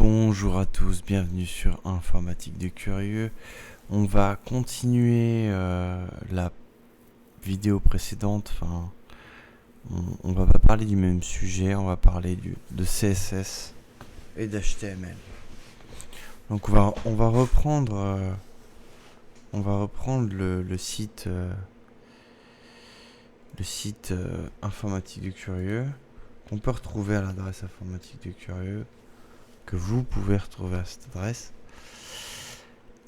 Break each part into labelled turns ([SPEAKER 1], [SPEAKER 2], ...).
[SPEAKER 1] Bonjour à tous, bienvenue sur Informatique de Curieux. On va continuer la vidéo précédente. Enfin, on va pas parler du même sujet, on va parler de CSS et d'HTML. Donc on va reprendre le site Informatique de Curieux qu'on peut retrouver à l'adresse Informatique de Curieux, que vous pouvez retrouver à cette adresse.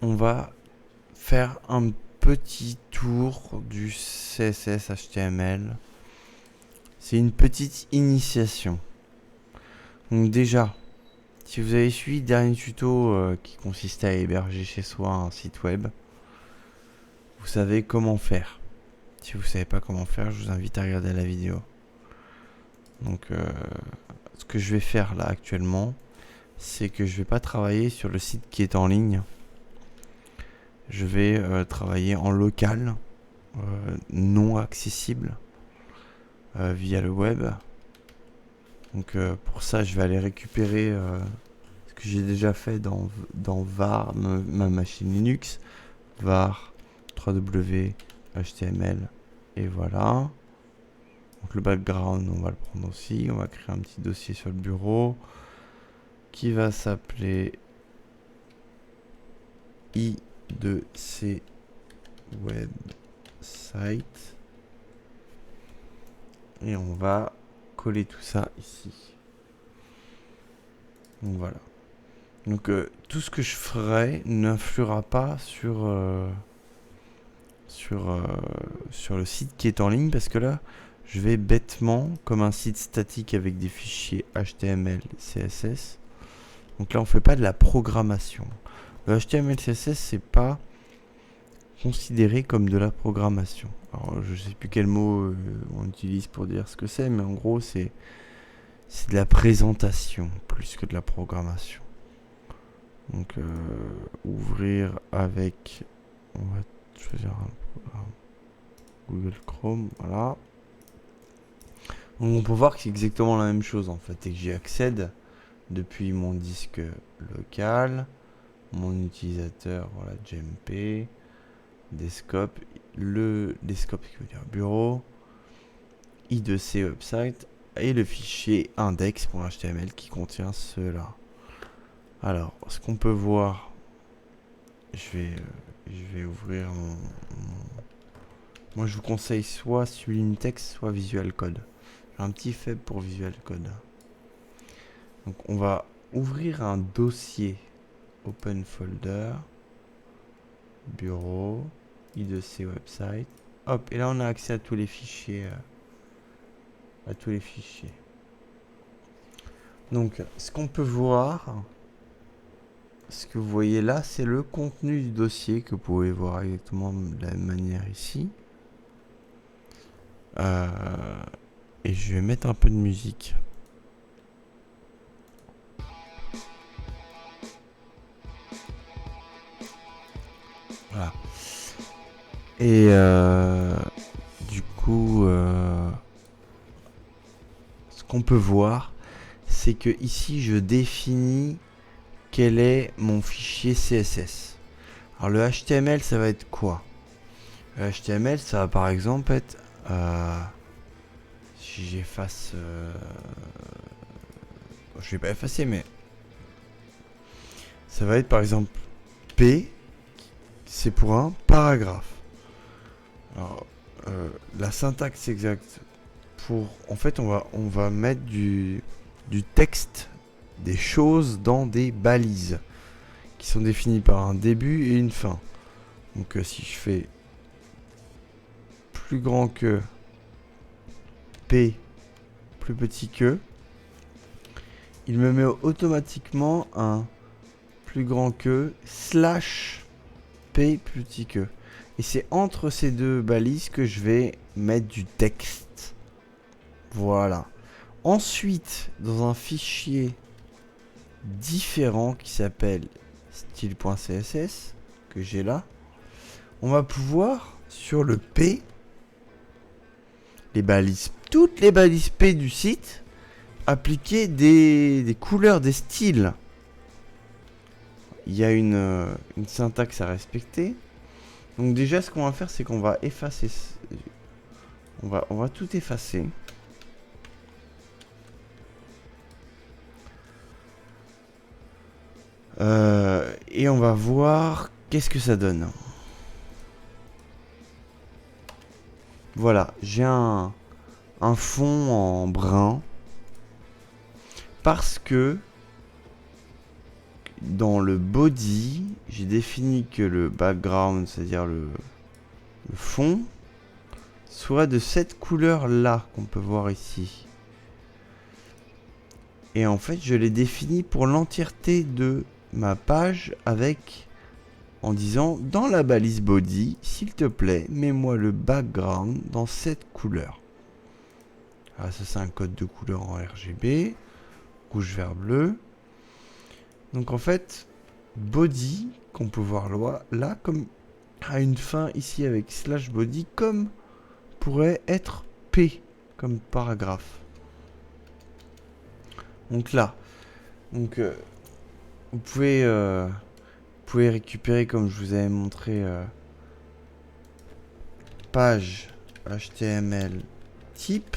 [SPEAKER 1] On va faire un petit tour du CSS HTML. C'est une petite initiation. Donc déjà, si vous avez suivi le dernier tuto qui consistait à héberger chez soi un site web, vous savez comment faire. Si vous ne savez pas comment faire, je vous invite à regarder la vidéo. Donc ce que je vais faire là actuellement, c'est que je vais pas travailler sur le site qui est en ligne. Je vais travailler en local, non accessible, via le web. Donc pour ça, je vais aller récupérer ce que j'ai déjà fait dans var, ma machine Linux, var 3w html, et voilà. Donc le background, on va le prendre aussi. On va créer un petit dossier sur le bureau qui va s'appeler i2c website, et on va coller tout ça ici. Donc voilà. Donc tout ce que je ferai n'influera pas sur le site qui est en ligne, parce que là je vais bêtement, comme un site statique avec des fichiers HTML, CSS. Donc là on fait pas de la programmation. Le HTML, CSS, c'est pas considéré comme de la programmation. Alors je sais plus quel mot on utilise pour dire ce que c'est, mais en gros c'est de la présentation plus que de la programmation. Donc ouvrir avec, on va choisir un programme Google Chrome, voilà. Donc on peut voir que c'est exactement la même chose en fait, et que j'y accède depuis mon disque local, mon utilisateur, voilà, GMP, desktop, le desktop qui veut dire bureau, i2c website, et le fichier index.html qui contient cela. Alors, ce qu'on peut voir, je vais ouvrir moi je vous conseille soit Sublime Text, soit Visual Code. J'ai un petit faible pour Visual Code. Donc on va ouvrir un dossier, Open Folder, Bureau, i2c Website. Hop, et là on a accès à tous les fichiers. Donc ce qu'on peut voir, ce que vous voyez là, c'est le contenu du dossier que vous pouvez voir exactement de la même manière ici. Et je vais mettre un peu de musique. Voilà. Et du coup, ce qu'on peut voir, c'est que ici je définis quel est mon fichier CSS. Alors le HTML, ça va être quoi? Le HTML, ça va par exemple être, si j'efface, je vais pas effacer, mais ça va être par exemple P, c'est pour un paragraphe. Alors la syntaxe exacte pour, en fait on va mettre du texte, des choses dans des balises qui sont définies par un début et une fin. Donc si je fais plus grand que P, plus petit que, il me met automatiquement un plus grand que slash P plus petit que. Et c'est entre ces deux balises que je vais mettre du texte. Voilà. Ensuite, dans un fichier différent qui s'appelle style.css, que j'ai là, on va pouvoir, sur le P, toutes les balises P du site, appliquer des couleurs, des styles. il y a une syntaxe à respecter. Donc déjà, ce qu'on va faire, c'est qu'on va effacer... On va tout effacer. Et on va voir qu'est-ce que ça donne. Voilà, j'ai un fond en brun. Parce que dans le body, j'ai défini que le background, c'est-à-dire le fond, soit de cette couleur-là qu'on peut voir ici. Et en fait, je l'ai défini pour l'entièreté de ma page avec... En disant, dans la balise body, s'il te plaît, mets-moi le background dans cette couleur. Ah, ça c'est un code de couleur en RGB. Rouge, vert, bleu. Donc en fait, body, qu'on peut voir là, comme à une fin ici avec slash body, comme pourrait être P, comme paragraphe. Donc là, donc, vous pouvez récupérer, comme je vous avais montré, page HTML type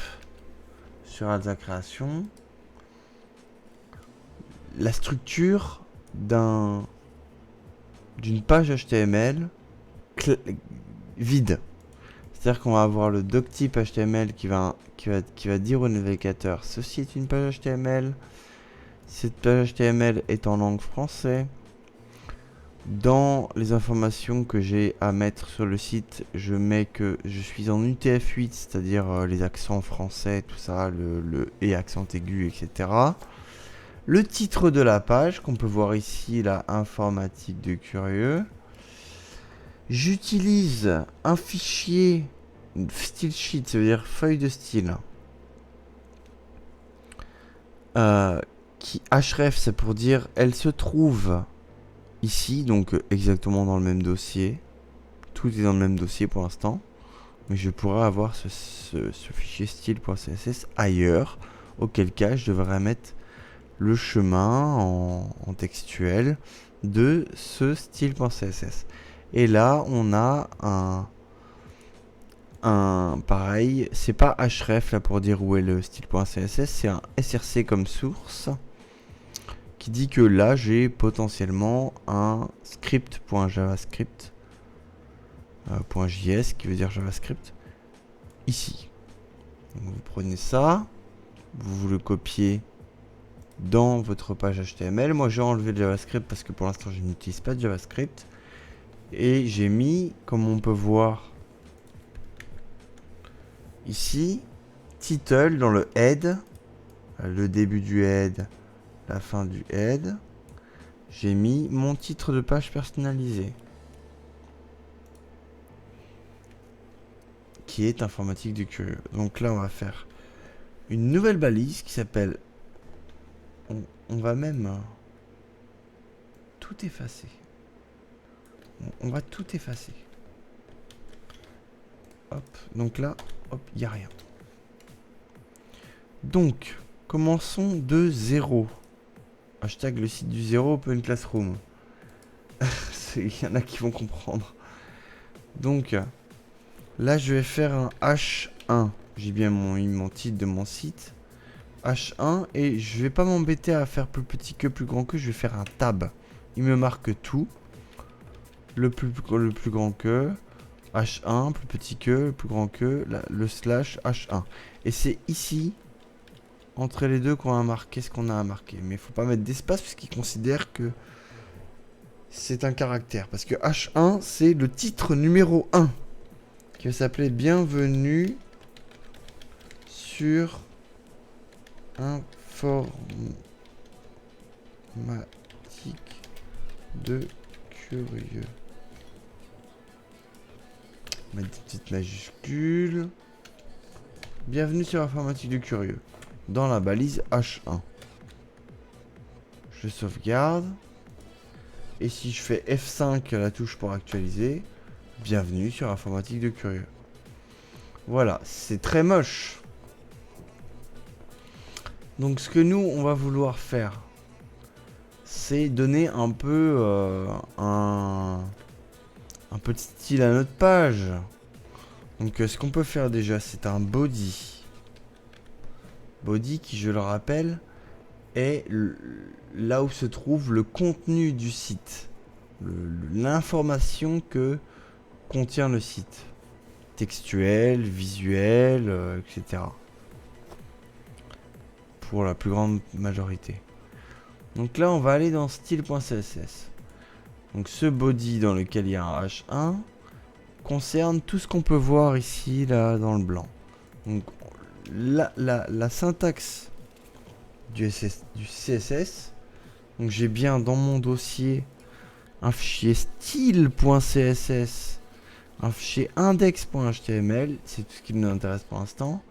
[SPEAKER 1] sur Alza Création. La structure d'une page HTML vide. C'est-à-dire qu'on va avoir le doctype HTML qui va dire au navigateur ceci est une page HTML. Cette page HTML est en langue française. Dans les informations que j'ai à mettre sur le site, je mets que je suis en UTF-8, c'est-à-dire les accents français, tout ça, le et accent aigu, etc. Le titre de la page, qu'on peut voir ici, la informatique de curieux. J'utilise un fichier style sheet, ça veut dire feuille de style. Qui href, c'est pour dire elle se trouve ici, donc exactement dans le même dossier. Tout est dans le même dossier pour l'instant. Mais je pourrais avoir ce fichier style.css ailleurs. Auquel cas, je devrais mettre le chemin en textuel de ce style.css. Et là, on a un pareil, c'est pas href là pour dire où est le style.css, c'est un src comme source qui dit que là j'ai potentiellement un script.javascript .js qui veut dire javascript ici. Donc vous prenez ça, vous le copiez dans votre page HTML. Moi j'ai enlevé le JavaScript parce que pour l'instant je n'utilise pas de JavaScript. Et j'ai mis, comme on peut voir ici, title dans le head, le début du head, la fin du head. J'ai mis mon titre de page personnalisé, qui est informatique du curieux. Donc là on va faire une nouvelle balise qui s'appelle... On va même tout effacer. On va tout effacer. Hop, donc là, hop, il n'y a rien. Donc, commençons de 0. Hashtag le site du 0 Open Classroom. Il y en a qui vont comprendre. Donc, là, je vais faire un H1. J'ai bien mon titre de mon site. H1. Et je vais pas m'embêter à faire plus petit que, plus grand que. Je vais faire un tab. Il me marque tout. Le plus grand que, H1, plus petit que, le plus grand que, le slash H1. Et c'est ici, entre les deux, qu'on a marqué ce qu'on a à marquer. Mais il faut pas mettre d'espace puisqu'il considère que c'est un caractère. Parce que H1, c'est le titre numéro 1. Qui va s'appeler Bienvenue sur informatique de curieux. Mettre des petites majuscules. Bienvenue sur Informatique du Curieux. Dans la balise H1. Je sauvegarde. Et si je fais F5 la touche pour actualiser. Bienvenue sur Informatique du Curieux. Voilà, c'est très moche. Donc ce que nous on va vouloir faire, c'est donner un peu un peu de style à notre page. Donc ce qu'on peut faire déjà, c'est un body. Body qui, je le rappelle, est là où se trouve le contenu du site. L'information que contient le site. Textuel, visuel, etc. Pour la plus grande majorité. Donc là, on va aller dans style.css. Donc ce body dans lequel il y a un H1 concerne tout ce qu'on peut voir ici, là, dans le blanc. Donc la syntaxe du CSS. Donc j'ai bien dans mon dossier un fichier style.css, un fichier index.html, c'est tout ce qui nous intéresse pour l'instant.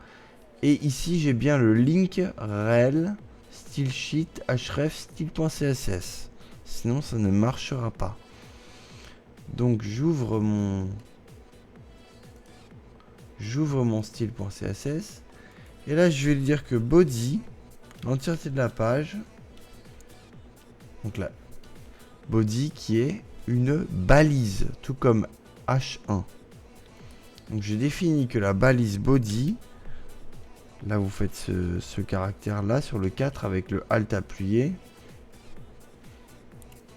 [SPEAKER 1] Et ici j'ai bien le link rel stylesheet href style.css. Sinon ça ne marchera pas. Donc j'ouvre mon style.css et là je vais lui dire que body, l'entièreté de la page, donc là body qui est une balise, tout comme H1. Donc j'ai défini que la balise body, là vous faites ce caractère là sur le 4 avec le alt appuyé,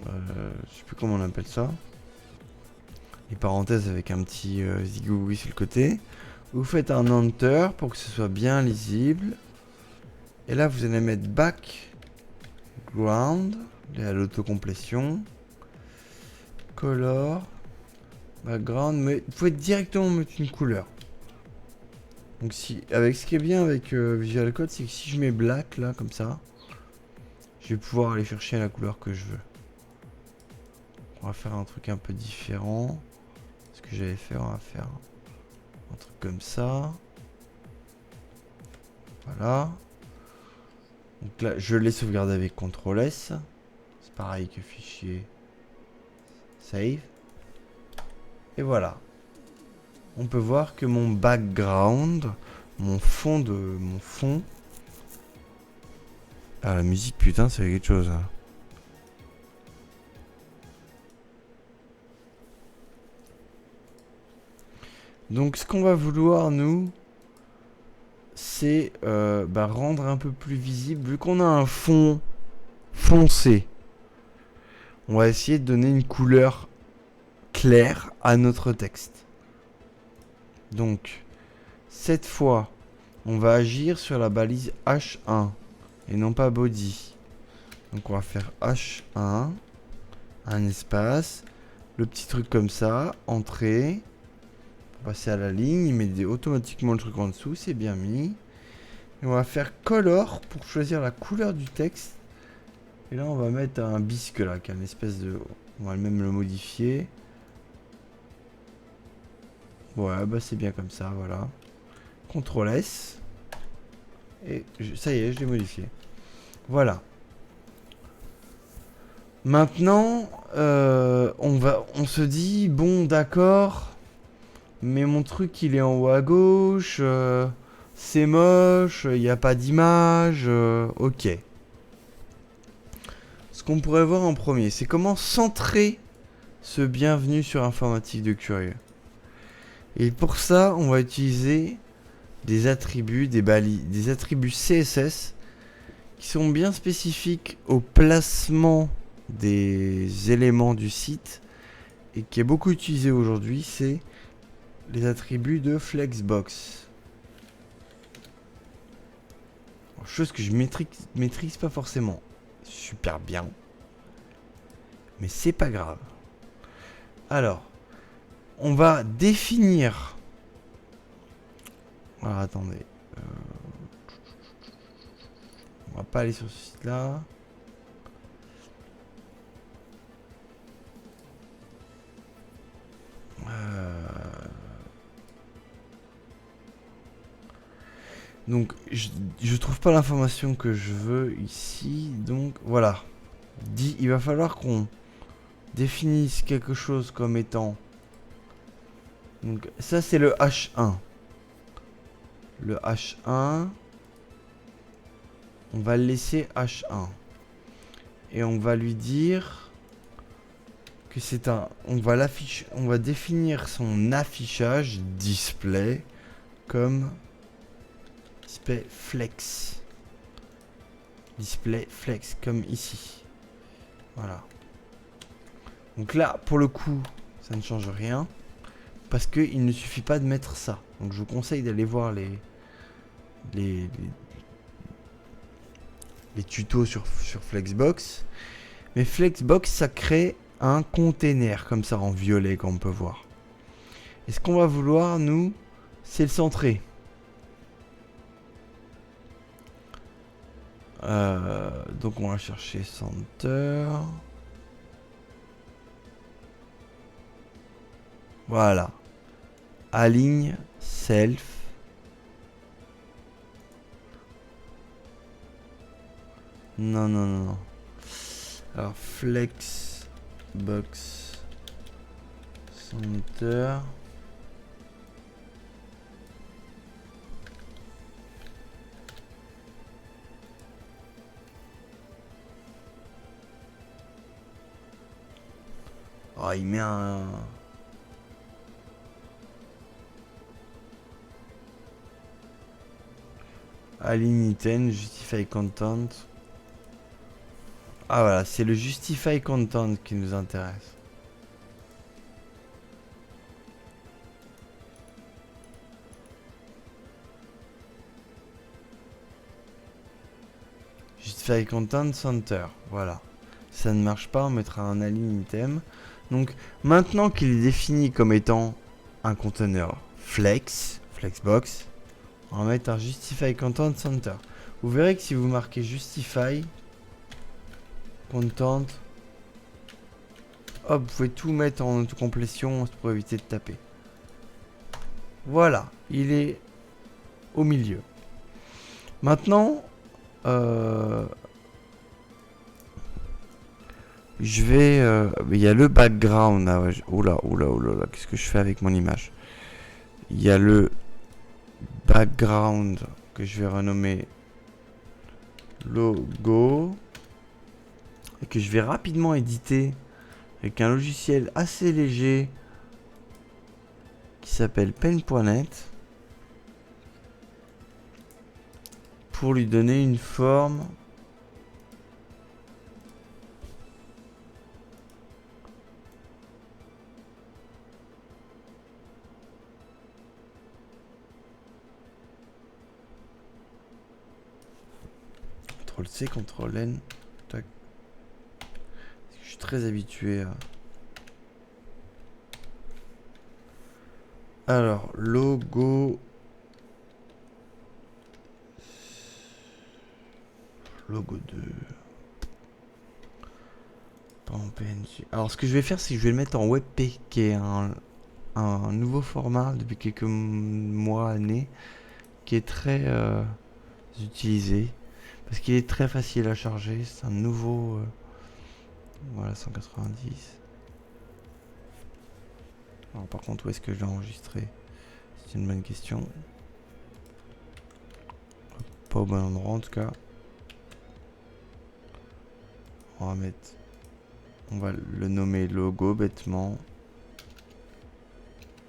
[SPEAKER 1] je sais plus comment on appelle ça, les parenthèses avec un petit zigougoui sur le côté. Vous faites un enter pour que ce soit bien lisible, et là vous allez mettre background à l'autocomplétion, color, background, mais vous pouvez directement mettre une couleur. Donc si, avec ce qui est bien avec Visual Code, c'est que si je mets black là comme ça, je vais pouvoir aller chercher la couleur que je veux. On va faire un truc un peu différent. Ce que j'allais faire, on va faire un truc comme ça. Voilà. Donc là, je l'ai sauvegardé avec CTRL S. C'est pareil que fichier save. Et voilà. On peut voir que mon background, mon fond. Ah, la musique, putain, c'est quelque chose. Hein. Donc, ce qu'on va vouloir, nous, c'est rendre un peu plus visible. Vu qu'on a un fond foncé, on va essayer de donner une couleur claire à notre texte. Donc, cette fois, on va agir sur la balise H1 et non pas body. Donc, on va faire H1, un espace, le petit truc comme ça, entrée, passer à la ligne, il met automatiquement le truc en dessous, c'est bien mis. Et on va faire color pour choisir la couleur du texte. Et là, on va mettre un bisque là, qui est une espèce de... On va même le modifier. Ouais, bah c'est bien comme ça, voilà. CTRL S. Et ça y est, je l'ai modifié. Voilà. Maintenant, on se dit, bon, d'accord, mais mon truc, il est en haut à gauche, c'est moche, il n'y a pas d'image, ok. Ce qu'on pourrait voir en premier, c'est comment centrer ce bienvenue sur Informatique de Curieux. Et pour ça, on va utiliser des attributs, des attributs CSS qui sont bien spécifiques au placement des éléments du site et qui est beaucoup utilisé aujourd'hui, c'est les attributs de Flexbox. Chose que je maîtrise pas forcément super bien, mais c'est pas grave. Alors, on va définir. Alors attendez. On va pas aller sur ce site là. Donc je trouve pas l'information que je veux ici. Donc voilà. Il va falloir qu'on définisse quelque chose comme étant. Donc ça c'est le H1. Le H1. On va le laisser H1. Et on va lui dire que c'est un... On va définir son affichage display comme display flex. Display flex, comme ici. Voilà. Donc là, pour le coup, ça ne change rien. Parce qu'il ne suffit pas de mettre ça. Donc je vous conseille d'aller voir les tutos sur Flexbox. Mais Flexbox, ça crée un container comme ça en violet comme on peut voir. Et ce qu'on va vouloir, nous, c'est le centrer. Donc on va chercher center. Voilà. Aligne self. Non, non, non, non. Alors, flex box center. Oh, il met un... Align item, justify content. Ah voilà, c'est le justify content qui nous intéresse. Justify content center, voilà. Si ça ne marche pas, on mettra un align item. Donc maintenant qu'il est défini comme étant un conteneur flexbox, on va mettre un justify content center. Vous verrez que si vous marquez justify content, hop, vous pouvez tout mettre en autocomplétion pour éviter de taper. Voilà, il est au milieu. Maintenant, je vais... il y a le background là. Ouais, oula, qu'est-ce que je fais avec mon image? Il y a le background que je vais renommer logo. Et que je vais rapidement éditer avec un logiciel assez léger qui s'appelle pen.net pour lui donner une forme CTRL-C, CTRL-N. Tac. Je suis très habitué à... Alors, logo... Logo 2... Pas en PNG. Alors, ce que je vais faire, c'est que je vais le mettre en WebP, qui est un nouveau format depuis quelques mois, années, qui est très utilisé. Parce qu'il est très facile à charger. C'est un nouveau... voilà, 190. Alors, par contre, où est-ce que je l'ai enregistré? C'est une bonne question. Pas au bon endroit, en tout cas. On va mettre... On va le nommer logo, bêtement.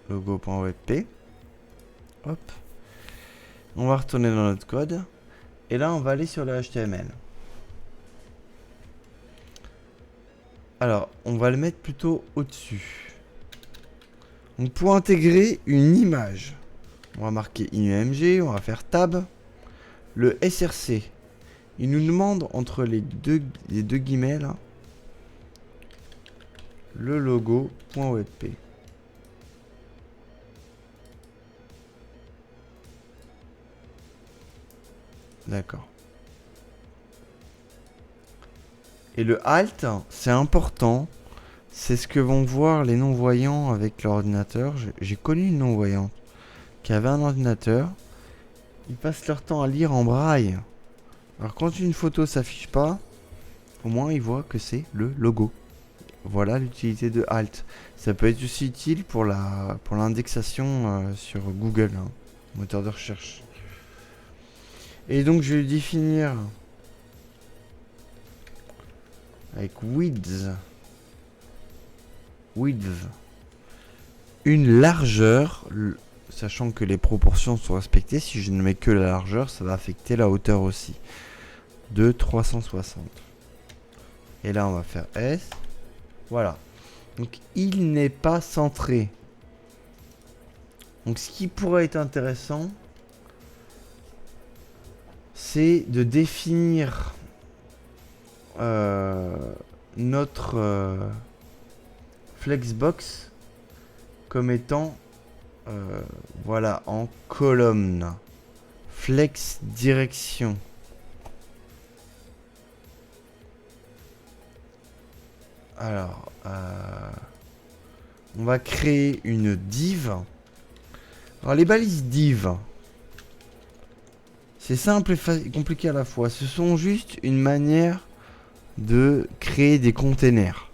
[SPEAKER 1] Logo.webp. Hop. On va retourner dans notre code. Et là, on va aller sur le HTML. Alors, on va le mettre plutôt au-dessus. Donc, pour intégrer une image, on va marquer INUMG, on va faire tab. Le SRC, il nous demande entre les deux guillemets là, le logo.webp. D'accord. Et le alt, c'est important. C'est ce que vont voir les non-voyants avec leur ordinateur. J'ai connu une non-voyante qui avait un ordinateur. Ils passent leur temps à lire en braille. Alors quand une photo s'affiche pas, au moins ils voient que c'est le logo. Voilà l'utilité de alt. Ça peut être aussi utile pour l'indexation sur Google, hein, moteur de recherche. Et donc je vais définir avec width, une largeur, sachant que les proportions sont respectées. Si je ne mets que la largeur, ça va affecter la hauteur aussi, de 360. Et là on va faire S. Voilà. Donc il n'est pas centré. Donc ce qui pourrait être intéressant, c'est de définir notre flexbox comme étant voilà, en colonne. Flex direction. Alors, on va créer une div. Alors les balises div, c'est simple et compliqué à la fois. Ce sont juste une manière de créer des containers.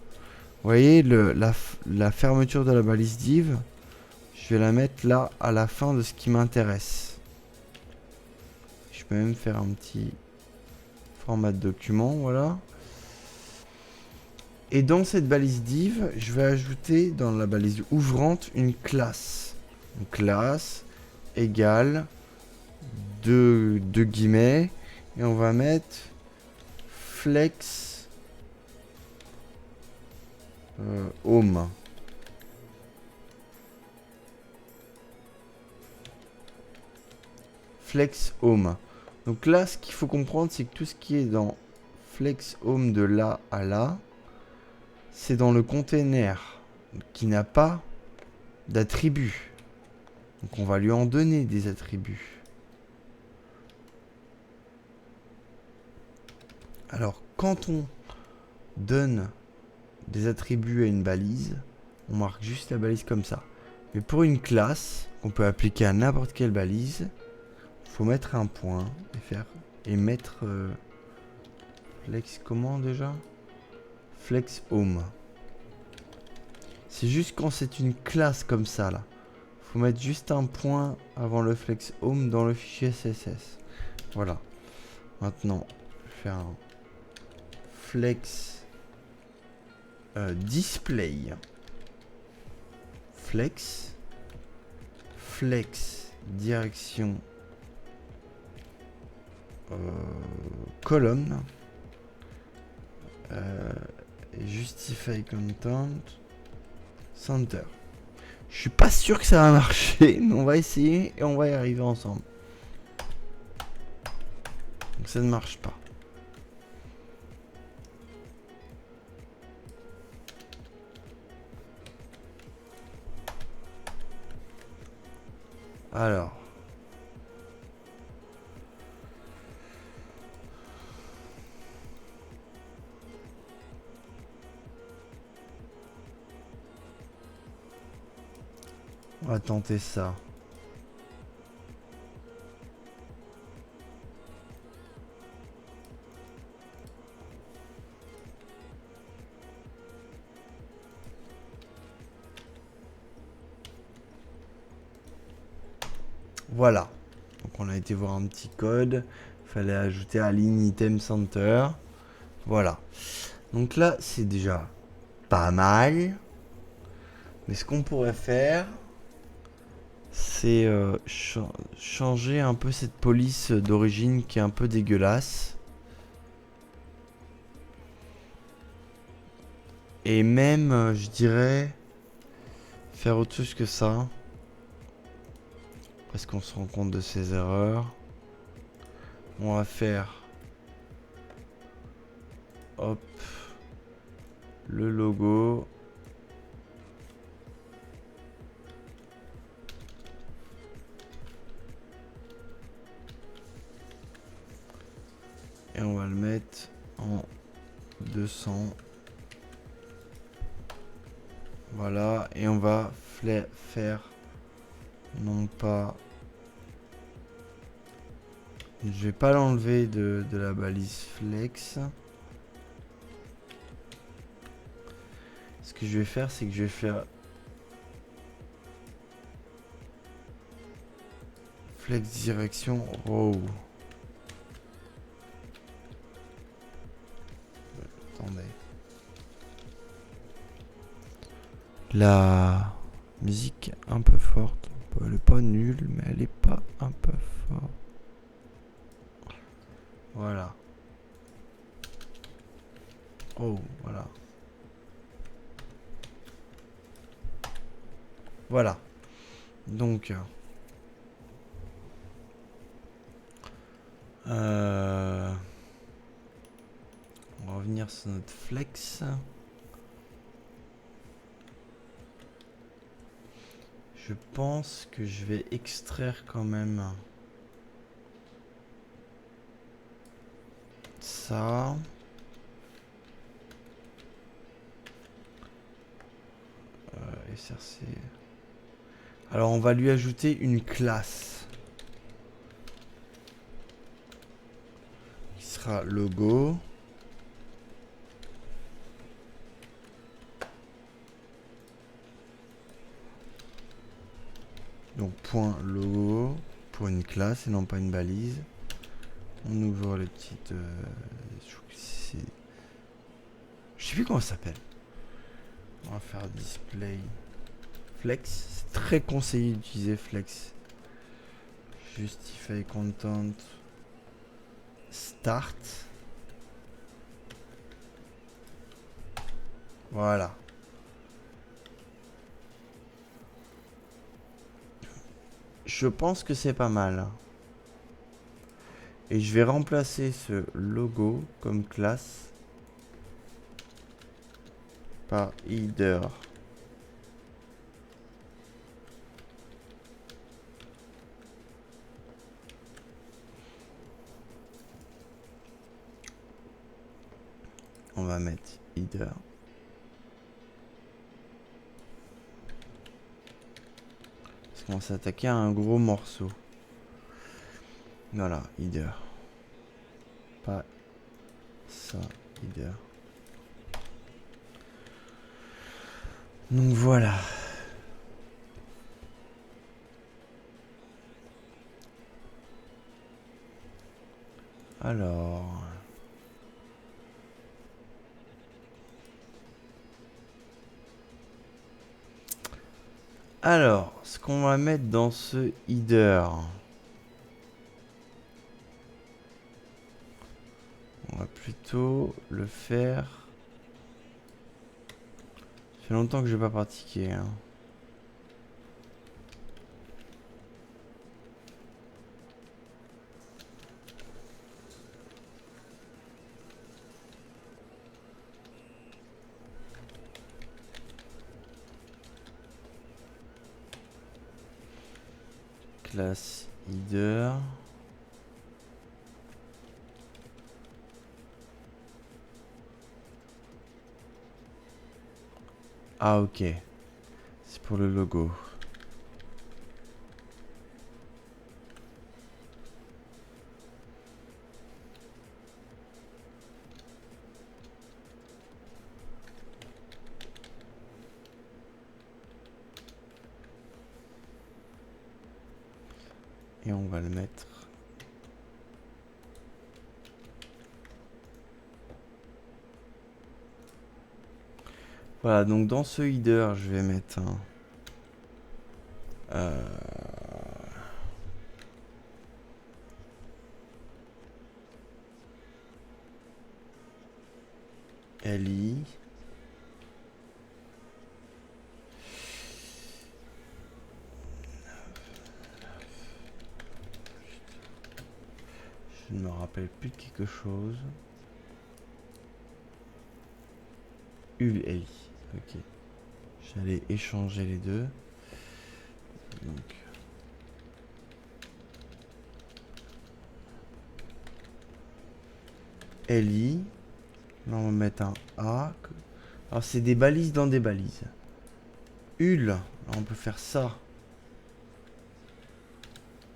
[SPEAKER 1] Vous voyez la fermeture de la balise div, je vais la mettre là à la fin de ce qui m'intéresse. Je peux même faire un petit format de document, voilà. Et dans cette balise div, je vais ajouter dans la balise ouvrante une classe. Une classe égale deux guillemets, et on va mettre flex home. Flex home. Donc là, ce qu'il faut comprendre, c'est que tout ce qui est dans flex home de là à là, c'est dans le container qui n'a pas d'attributs. Donc on va lui en donner des attributs. Alors quand on donne des attributs à une balise, on marque juste la balise comme ça. Mais pour une classe qu'on peut appliquer à n'importe quelle balise, il faut mettre un point et mettre flex comment déjà? Flex home. C'est juste quand c'est une classe comme ça là. Faut mettre juste un point avant le flex home dans le fichier CSS. Voilà. Maintenant, je vais faire un flex display. Flex direction colonne. Justify content center. Je suis pas sûr que ça va marcher, mais on va essayer et on va y arriver ensemble. Donc ça ne marche pas. Alors. On va tenter ça. Voilà. Donc on a été voir un petit code. Il fallait ajouter align item center. Voilà. Donc là, c'est déjà pas mal. Mais ce qu'on pourrait faire, c'est changer un peu cette police d'origine qui est un peu dégueulasse. Et même, je dirais, faire autre chose que ça. Parce qu'on se rend compte de ses erreurs. On va faire... Hop. Le logo. Et on va le mettre en 200. Voilà. Et on va faire... Non pas... Je vais pas l'enlever de la balise flex. Ce que je vais faire, c'est que je vais faire flex direction row. Attendez. la musique un peu forte. Elle est pas nulle, mais elle est pas un peu forte. Voilà. Oh, voilà. Voilà. Donc, on va revenir sur notre flex. Je pense que je vais extraire quand même ça. SRC. Alors on va lui ajouter une classe qui sera logo. Donc point logo pour une classe et non pas une balise. On ouvre les petites. Je sais plus comment ça s'appelle. On va faire display flex. C'est très conseillé d'utiliser flex. Justify content. Start. Voilà. Je pense que c'est pas mal. Et je vais remplacer ce logo comme classe par header. On va mettre header. Parce qu'on va s'attaquer à un gros morceau. Voilà, header. Pas ça, header. Donc voilà. Alors. Alors, ce qu'on va mettre dans ce header. On va plutôt le faire. Ça fait longtemps que je n'ai pas pratiqué. Hein. Classe header. Ah ok. C'est pour le logo. Et on va le mettre. Voilà, donc dans ce header, je vais mettre un... LI. Je ne me rappelle plus de quelque chose. ULI. Ok. J'allais échanger les deux. Donc. LI. Là, on va mettre un A. Alors, c'est des balises dans des balises. UL. Là, on peut faire ça.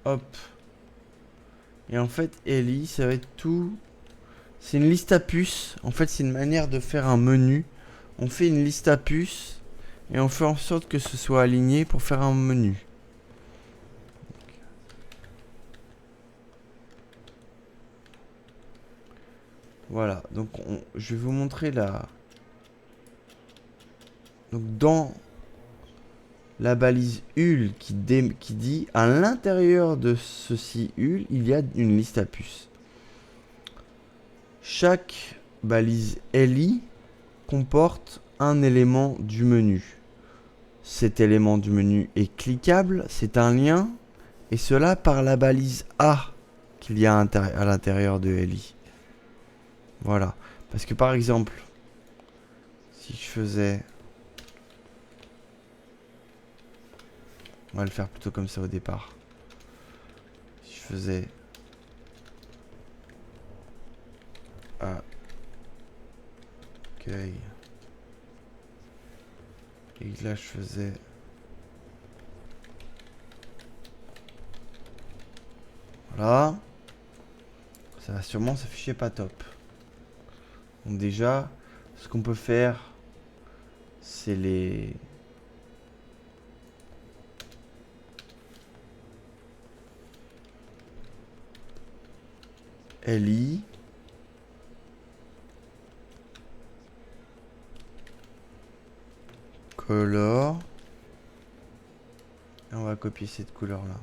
[SPEAKER 1] Hop. Et en fait, LI, ça va être tout. C'est une liste à puces. En fait, c'est une manière de faire un menu. On fait une liste à puces. Et on fait en sorte que ce soit aligné pour faire un menu. Voilà, donc je vais vous montrer la... Donc dans la balise HUL qui dit à l'intérieur de ceci HUL, il y a une liste à puces. Chaque balise LI comporte un élément du menu. Cet élément du menu est cliquable, c'est un lien, et cela par la balise A qu'il y a à l'intérieur de LI. Voilà. Parce que par exemple, si je faisais... On va le faire plutôt comme ça au départ. Si je faisais... accueil. Et là je faisais... Voilà. Ça va sûrement s'afficher pas top. Donc déjà, ce qu'on peut faire, c'est les... LI. Color. Et on va copier cette couleur là.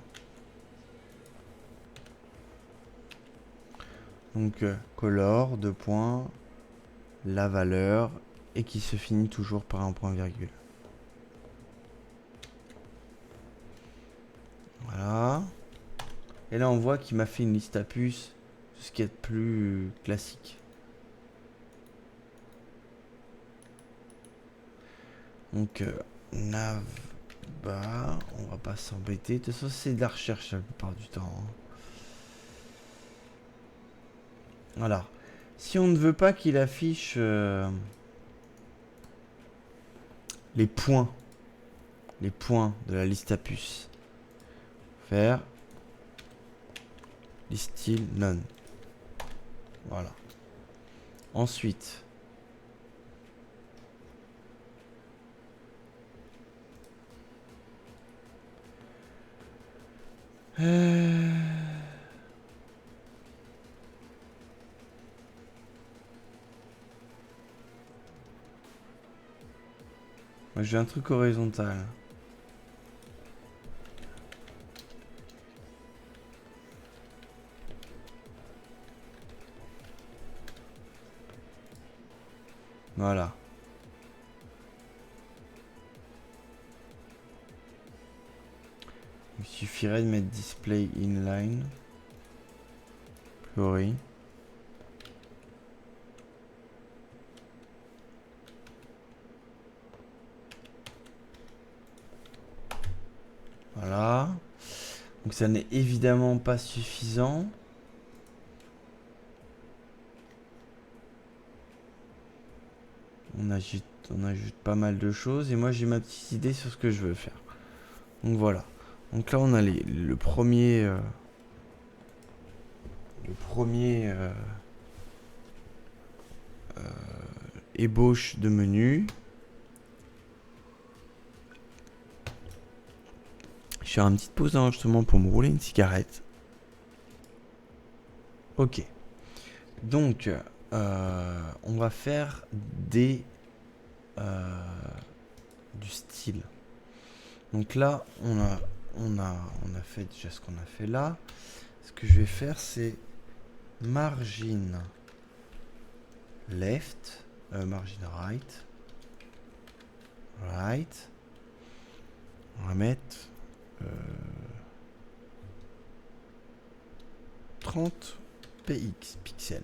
[SPEAKER 1] Donc color, deux points, la valeur, et qui se finit toujours par un point virgule. Voilà. Et là on voit qu'il m'a fait une liste à puces, ce qui est plus classique. Donc nav bas, on va pas s'embêter. De toute façon c'est de la recherche la plupart du temps. Hein. Voilà. Si on ne veut pas qu'il affiche les points de la liste à puces, faire listile none. Voilà. Ensuite, moi j'ai un truc horizontal. Voilà. Il suffirait de mettre display inline. Pluri. Voilà. Donc ça n'est évidemment pas suffisant. On ajoute pas mal de choses. Et moi j'ai ma petite idée sur ce que je veux faire. Donc voilà. Donc là on a le premier... ébauche de menu. Je fais une petite pause d'enregistrement pour me rouler une cigarette. Ok. Donc, on va faire du style. Donc là, on a fait déjà ce qu'on a fait là. Ce que je vais faire, c'est margin left, margin right. Right. On va mettre 30 pixels.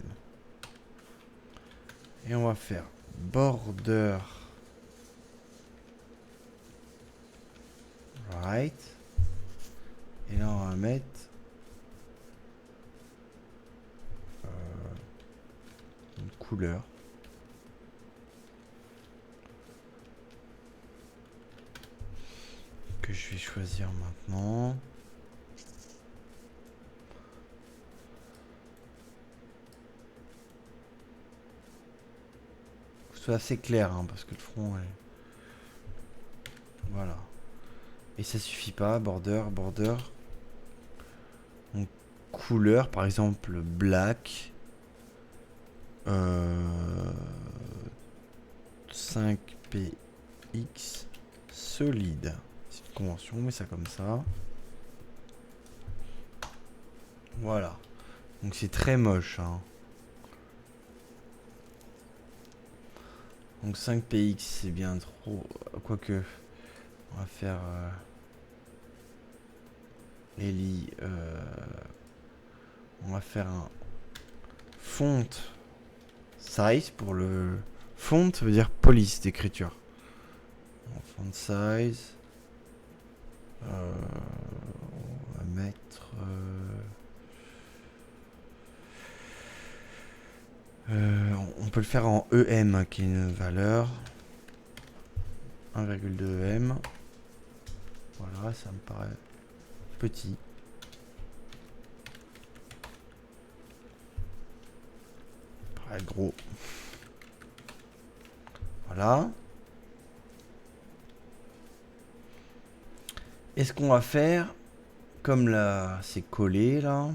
[SPEAKER 1] Et on va faire border right. Et là on va mettre une couleur. Que je vais choisir maintenant. Soit assez clair hein, parce que le front est... Voilà. Et ça suffit pas, border. Donc couleur par exemple black 5px solide. C'est une convention, on met ça comme ça. Voilà. Donc c'est très moche, hein. Donc 5px c'est bien trop. Quoique, on va faire Eli. On va faire un font size pour le. Font veut dire police d'écriture. Font size. On va mettre. On peut le faire en EM qui est une valeur 1,2 EM. Voilà, ça me paraît petit. Paraît gros. Voilà. Et ce qu'on va faire, comme là c'est collé là,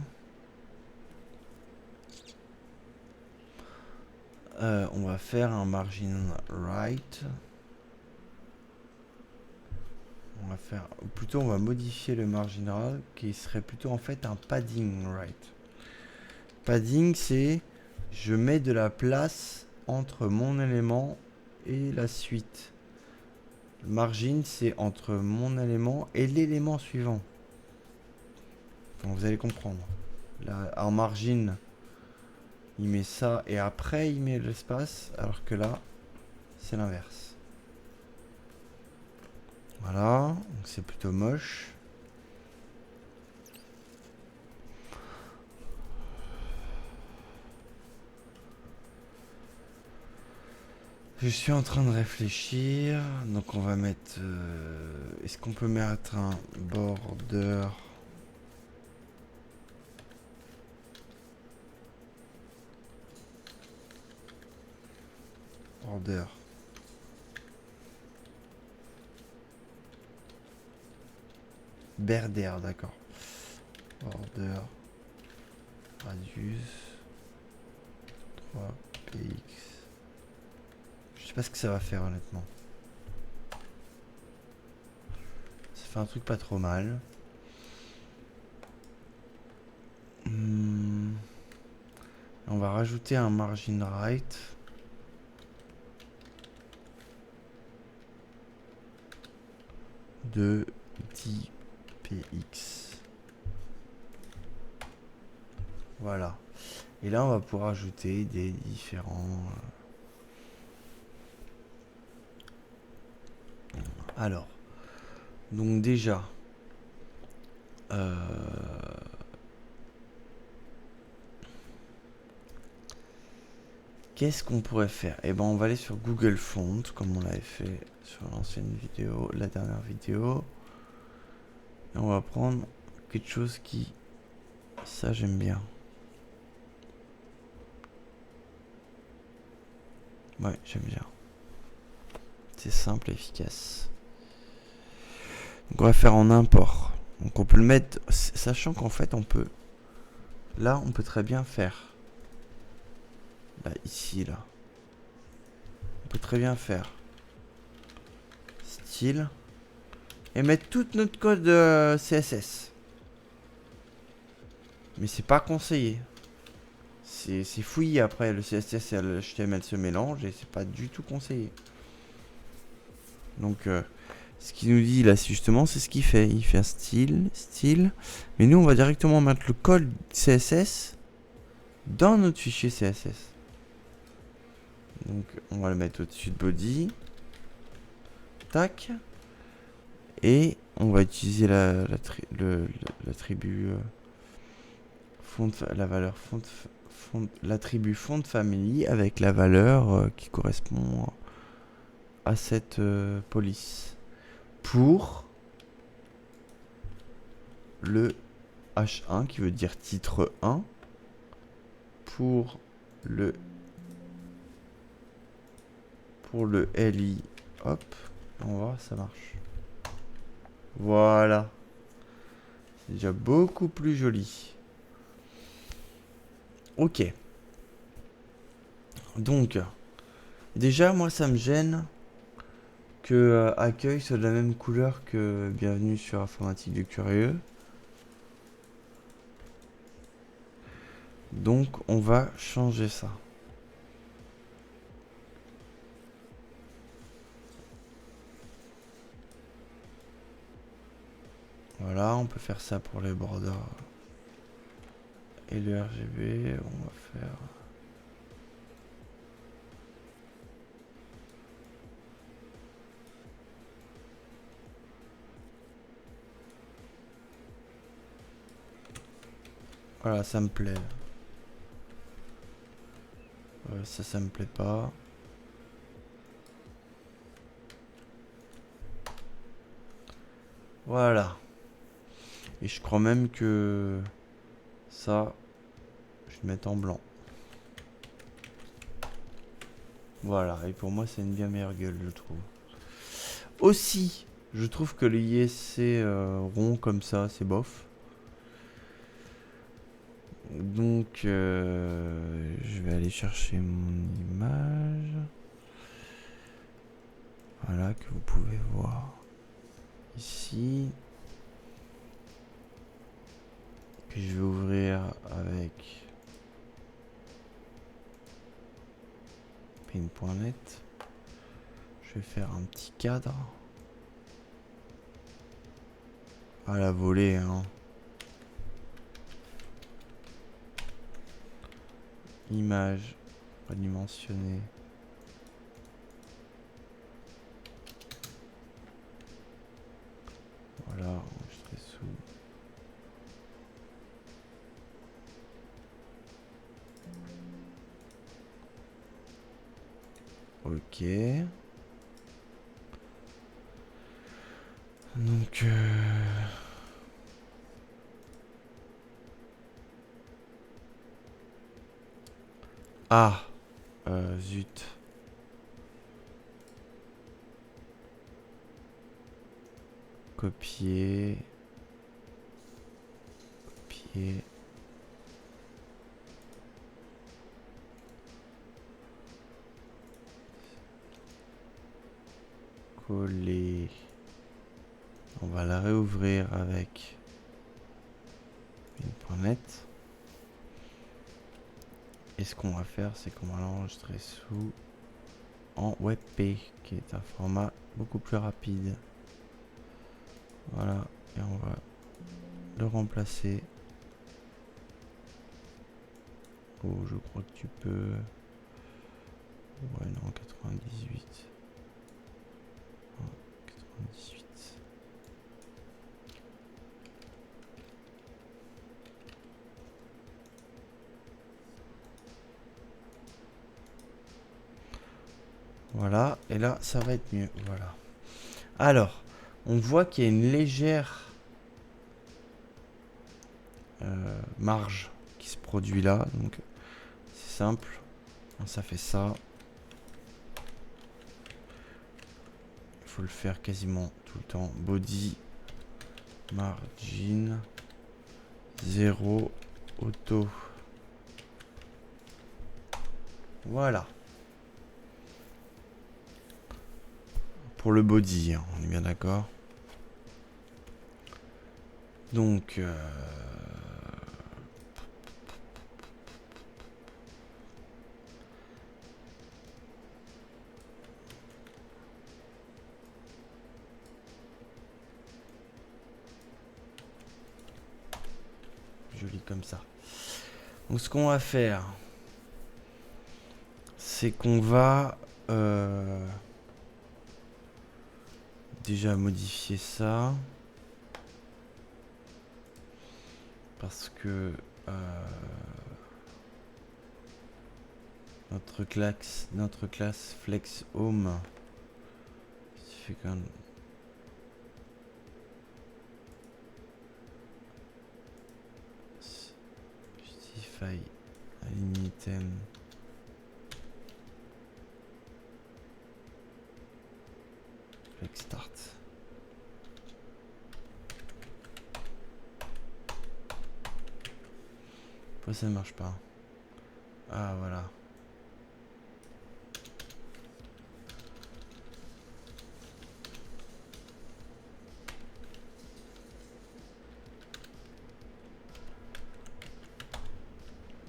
[SPEAKER 1] on va faire un margin right. On va faire, plutôt on va modifier le margin right qui serait plutôt en fait un padding right. Padding c'est je mets de la place entre mon élément et la suite. Le margin c'est entre mon élément et l'élément suivant. Donc vous allez comprendre. Là, en margin, il met ça et après il met l'espace, alors que là, c'est l'inverse. Voilà, donc c'est plutôt moche. Je suis en train de réfléchir. Donc on va mettre... est-ce qu'on peut mettre un border? Border. Berder, d'accord. Border. Radius. 3px. Je sais pas ce que ça va faire honnêtement. Ça fait un truc pas trop mal. On va rajouter un margin right. De 10px. Voilà. Et là, on va pouvoir ajouter des différents... Alors. Donc déjà... Qu'est-ce qu'on pourrait faire? Eh ben, on va aller sur Google Font, comme on l'avait fait sur l'ancienne vidéo, la dernière vidéo. Et on va prendre quelque chose qui... Ça, j'aime bien. Ouais, j'aime bien. C'est simple et efficace. Donc on va faire en import. Donc on peut le mettre... Sachant qu'en fait, on peut... Là, on peut très bien faire... Là, ici, là. On peut très bien faire... Style... Et mettre tout notre code CSS. Mais c'est pas conseillé. C'est fouillé après. Le CSS et le HTML se mélangent et c'est pas du tout conseillé. Donc, ce qu'il nous dit là, justement, c'est ce qu'il fait. Il fait un style. Mais nous, on va directement mettre le code CSS dans notre fichier CSS. Donc, on va le mettre au-dessus de body. Tac. Et on va utiliser l'attribut font, la valeur l'attribut font family avec la valeur qui correspond à cette police pour le H1 qui veut dire titre 1 pour le LI. Hop, on va voir, ça marche. Voilà. C'est déjà beaucoup plus joli. Ok. Donc, déjà, moi, ça me gêne que accueil soit de la même couleur que bienvenue sur Informatique du Curieux. Donc on va changer ça. Voilà, on peut faire ça pour les borders et le RGB. On va faire... Voilà, ça me plaît. Ça me plaît pas. Voilà. Et je crois même que ça, je vais le mettre en blanc. Voilà, et pour moi c'est une bien meilleure gueule, je trouve. Aussi, je trouve que le ISC rond comme ça, c'est bof. Donc, je vais aller chercher mon image. Voilà, que vous pouvez voir ici. Que je vais ouvrir avec Paint.net. Je vais faire un petit cadre. À la volée, hein. Image redimensionnée. Voilà, enregistré sous. Ok. Donc ah zut. Copier. Copier. Coller. On va la réouvrir avec Paint.net. Et ce qu'on va faire, c'est qu'on va l'enregistrer sous en WebP, qui est un format beaucoup plus rapide. Voilà, et on va le remplacer. Oh, je crois que tu peux... Ouais, non, 98. Oh, 98. Voilà, et là, ça va être mieux. Voilà. Alors, on voit qu'il y a une légère marge qui se produit là. Donc, c'est simple. Ça fait ça. Il faut le faire quasiment tout le temps. Body, margin, 0, auto. Voilà. Pour le body, hein, on est bien d'accord. Donc, joli comme ça. Donc, ce qu'on va faire, c'est qu'on va déjà modifier ça. Parce que notre classe Flex Home fait quand même justify align item Flex start. Pourquoi ça ne marche pas? Ah voilà.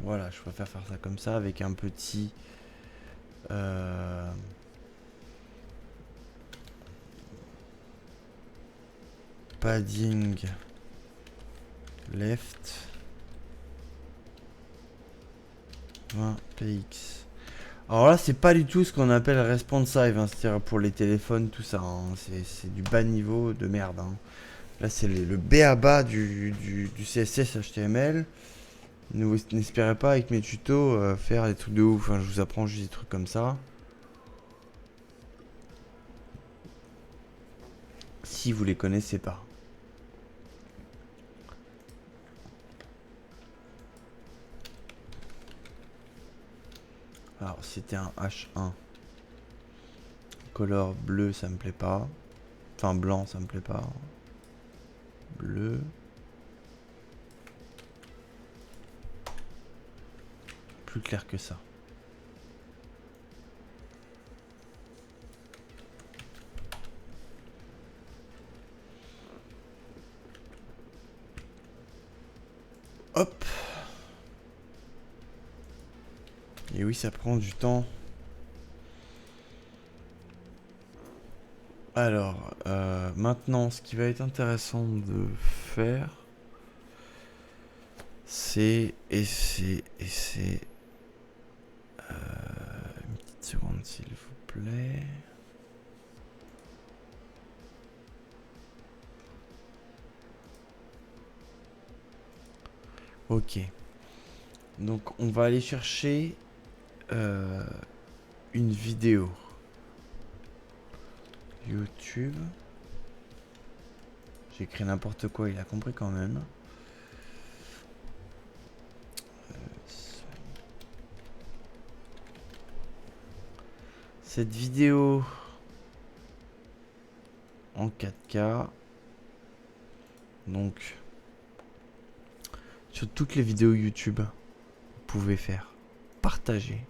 [SPEAKER 1] Voilà, je préfère faire ça comme ça avec un petit padding left 20 px. Alors là, c'est pas du tout ce qu'on appelle responsive, hein, c'est-à-dire pour les téléphones, tout ça. Hein, c'est du bas niveau de merde. Hein. Là, c'est le b.a.-ba du CSS HTML. N'espérez pas avec mes tutos faire des trucs de ouf. Hein, je vous apprends juste des trucs comme ça. Si vous les connaissez pas. Alors, c'était un H1. Color bleu, ça me plaît pas. Enfin, blanc, ça me plaît pas. Bleu. Plus clair que ça. Hop. Et oui, ça prend du temps. Alors, maintenant, ce qui va être intéressant de faire, c'est essayer. Une petite seconde, s'il vous plaît. Ok. Donc, on va aller chercher une vidéo. YouTube. J'ai écrit n'importe quoi, il a compris quand même. Cette vidéo en 4K. Donc, sur toutes les vidéos YouTube, vous pouvez faire partager.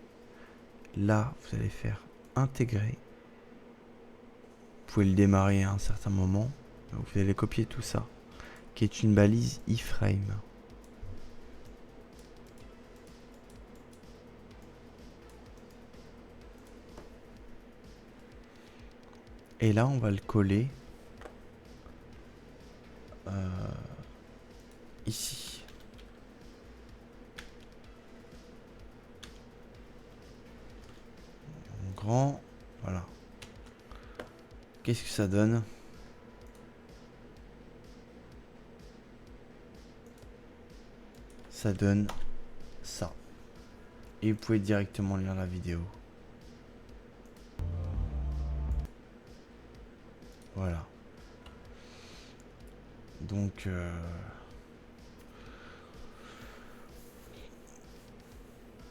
[SPEAKER 1] Là, vous allez faire intégrer. Vous pouvez le démarrer à un certain moment. Vous allez copier tout ça, qui est une balise iframe. Et là, on va le coller ici. En grand, voilà. Qu'est-ce que ça donne? Ça donne ça. Et vous pouvez directement lire la vidéo. Voilà. Donc,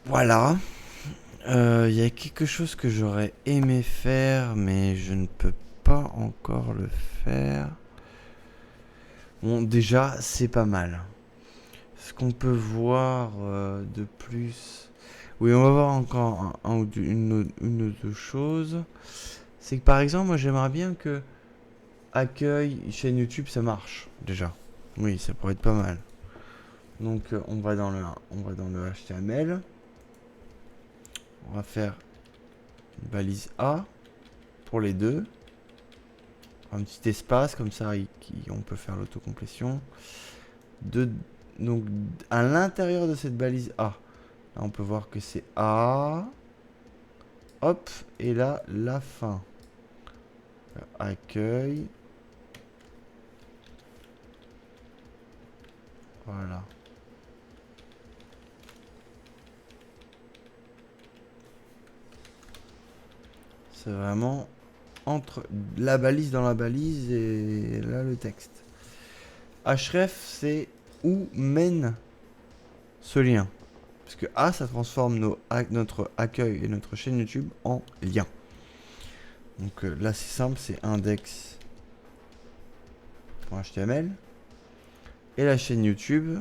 [SPEAKER 1] voilà. Il y a quelque chose que j'aurais aimé faire, mais je ne peux pas encore le faire. Bon, déjà, c'est pas mal. Ce qu'on peut voir de plus... Oui, on va voir encore une ou deux choses. C'est que par exemple, moi j'aimerais bien que accueil, chaîne YouTube, ça marche déjà. Oui, ça pourrait être pas mal. Donc on va dans le HTML. On va faire une balise A pour les deux. Un petit espace comme ça, on peut faire l'autocomplétion. Donc à l'intérieur de cette balise A, là, on peut voir que c'est A. Hop, et là, la fin. Accueil. Voilà. C'est vraiment entre la balise dans la balise et là le texte. Href, c'est où mène ce lien. Parce que A, ça transforme notre accueil et notre chaîne YouTube en lien. Donc là, c'est simple, c'est index.html. Et la chaîne YouTube.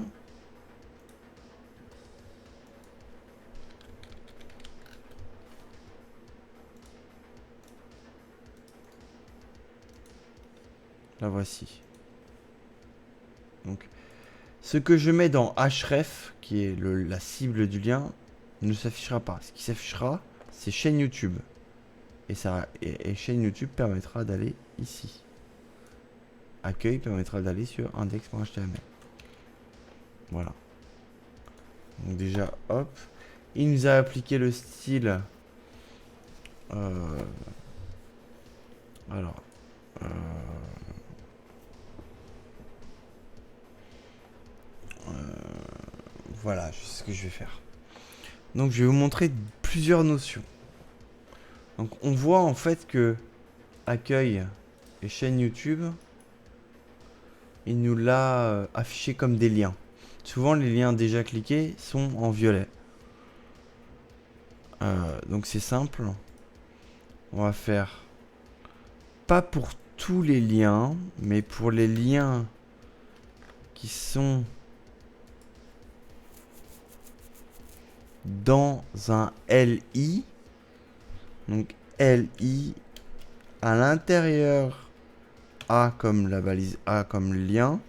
[SPEAKER 1] La voici. Donc, Ce que je mets dans href, qui est la cible du lien, ne s'affichera pas. Ce qui s'affichera, c'est chaîne YouTube. Et chaîne YouTube permettra d'aller ici. Accueil permettra d'aller sur index.html. Voilà. Donc déjà, hop. Il nous a appliqué le style. Alors. Voilà, je sais ce que je vais faire. Donc je vais vous montrer plusieurs notions. Donc on voit en fait que accueil et chaîne YouTube, il nous l'a affiché comme des liens. Souvent les liens déjà cliqués sont en violet. Donc c'est simple. On va faire pas pour tous les liens, mais pour les liens qui sont dans un LI. Donc LI à l'intérieur A comme la balise A comme lien.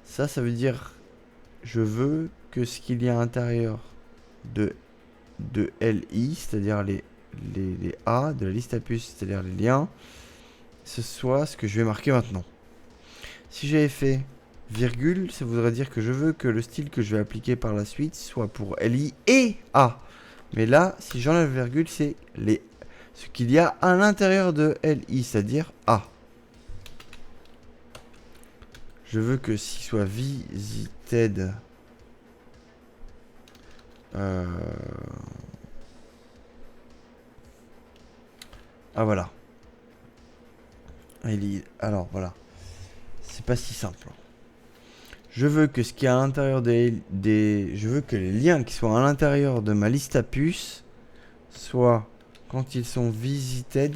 [SPEAKER 1] Ça veut dire je veux que ce qu'il y a à l'intérieur de LI, c'est-à-dire les A de la liste à puces, c'est-à-dire les liens, ce soit ce que je vais marquer maintenant. Si j'avais fait virgule, ça voudrait dire que je veux que le style que je vais appliquer par la suite soit pour LI et A. Mais là, si j'enlève virgule, c'est ce qu'il y a à l'intérieur de LI, c'est-à-dire A. Je veux que s'il soit visited, ah voilà. Alors voilà. C'est pas si simple. Je veux que ce qui est à l'intérieur je veux que les liens qui sont à l'intérieur de ma liste à puces soient, quand ils sont visités,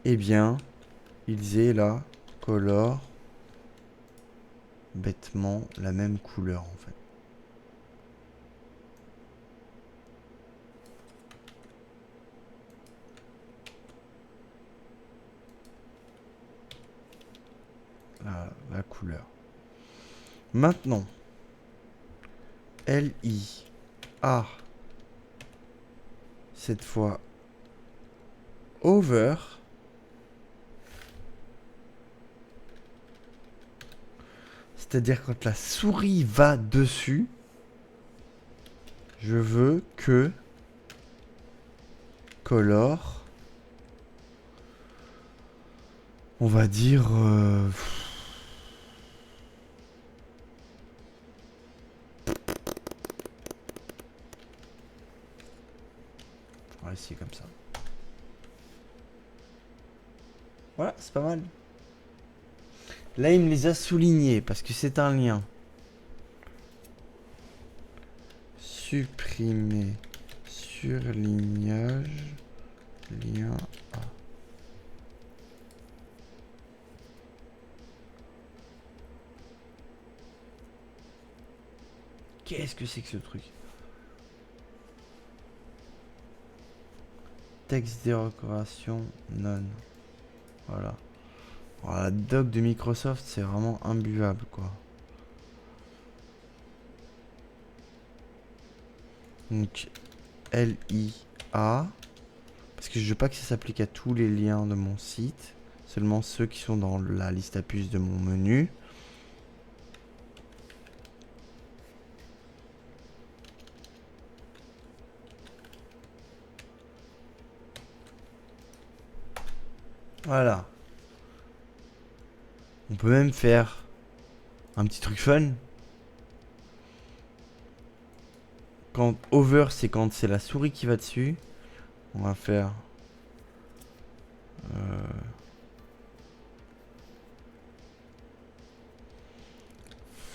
[SPEAKER 1] eh bien, ils aient la color bêtement la même couleur en fait. La couleur. Maintenant, LI A, cette fois over, c'est-à-dire quand la souris va dessus, je veux que color, on va dire on va essayer comme ça. Voilà, c'est pas mal. Là, il me les a soulignés parce que c'est un lien. Supprimer surlignage lien A. Qu'est-ce que c'est que ce truc? Texte décoration non. Voilà. Alors, la doc de Microsoft, c'est vraiment imbuvable, quoi. Donc, LIA. Parce que je veux pas que ça s'applique à tous les liens de mon site. Seulement ceux qui sont dans la liste à puces de mon menu. Voilà. On peut même faire un petit truc fun. Quand over, c'est quand c'est la souris qui va dessus. On va faire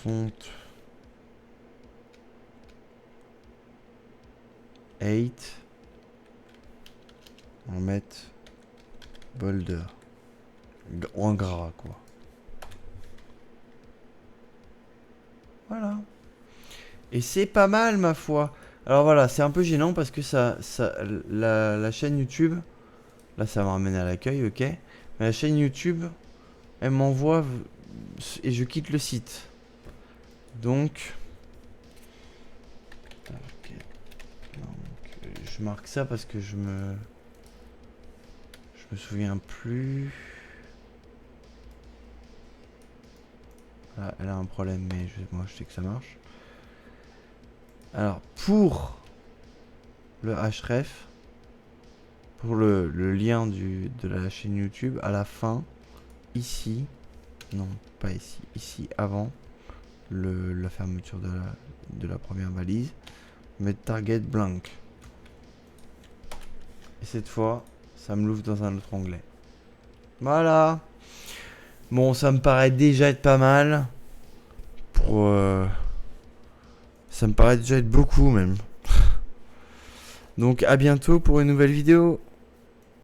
[SPEAKER 1] font 8. On va mettre boulder en gras, quoi. Voilà. Et c'est pas mal, ma foi. Alors voilà, c'est un peu gênant parce que la chaîne YouTube, là ça me ramène à l'accueil, ok. Mais la chaîne YouTube, elle m'envoie et je quitte le site. Donc, ok. Donc, je marque ça parce que je me souviens plus. Ah, elle a un problème, mais moi je sais que ça marche. Alors, pour le href, pour le lien de la chaîne YouTube, à la fin, ici, non, pas ici, ici avant la fermeture de la première valise, mettre target blank. Et cette fois, ça me l'ouvre dans un autre onglet. Voilà. Bon, ça me paraît déjà être pas mal. Pour ça me paraît déjà être beaucoup même. Donc à bientôt pour une nouvelle vidéo.